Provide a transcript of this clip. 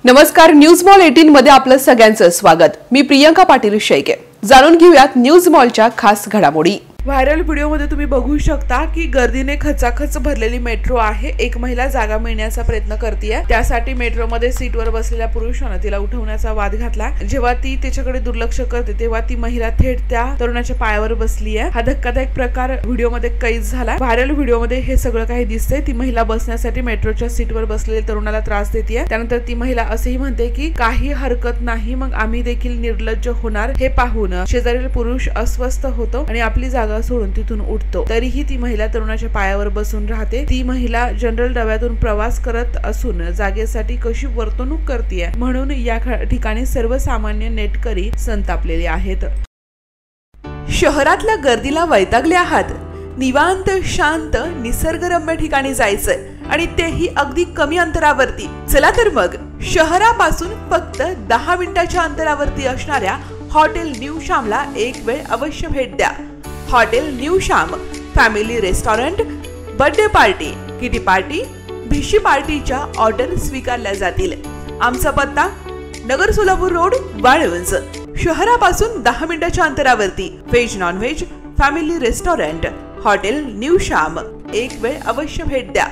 नमस्कार, news mall 18 मध्ये आपलं सगळ्यांचं स्वागत। मी प्रियंका पाटील शेळके। जाणून घेऊयात न्यूज मॉलच्या खास घडामोडी। व्हायरल व्हिडिओमध्ये तुम्ही बघू शकता की गर्दीने खचाखच भरलेली मेट्रो आहे। एक महिला जागा मिळण्याचा प्रयत्न करतेय, त्यासाठी मेट्रोमध्ये सीटवर बसलेल्या पुरुषाने तिला उठवण्याचा वाद घातला। जेव्हा ती त्याच्याकडे दुर्लक्ष करते तेव्हा ती महिला थेट त्या तरुणाच्या पायावर बसली आहे। हा धक्कादायक प्रकार व्हिडिओमध्ये कैद झाला। व्हायरल व्हिडिओमध्ये हे सगळं काही दिसतंय। ती महिला बसण्यासाठी मेट्रोच्या सीटवर बसलेल्या तरुणाला त्रास देतेय। त्यानंतर ती महिला असेही म्हणते की काही हरकत नाही, मग आम्ही देखील निर्लज्ज होणार हे पाहून शेजारील पुरुष अस्वस्थ होतो आणि आपली जागा सोडून तिथून उठतो। तरीही ती महिला तरुणाच्या पायावर बसून राहते। ती महिला जनरल डब्यातून प्रवास करत असून जागेसाठी कशी वर्तणूक करते म्हणून या ठिकाणी सर्वसामान्य नेटकरी संतापलेले आहेत। शहरातल्या गर्दीला वैतागले आहात? निवांत शांत निसर्गरम्य ठिकाणी जायचंय आणि तेही अगदी कमी अंतरावरती। चला तर मग शहरापासून फक्त 10 मिनिटाच्या अंतरावरती असणाऱ्या हॉटेल न्यू श्यामला एक वेळ अवश्य भेट द्या। Hotel new Shyam family restaurant, birthday party, kitty party, भिशी पार्टीच्या ऑर्डर स्वीकारल्या जातील। आमचा पत्ता नगर सोलापूर रोड, वाळवंज। शहरापासून 10 मिनिटाच्या अंतरावरती veg non veg family restaurant hotel new Shyam, एक वेळ अवश्य भेट द्या।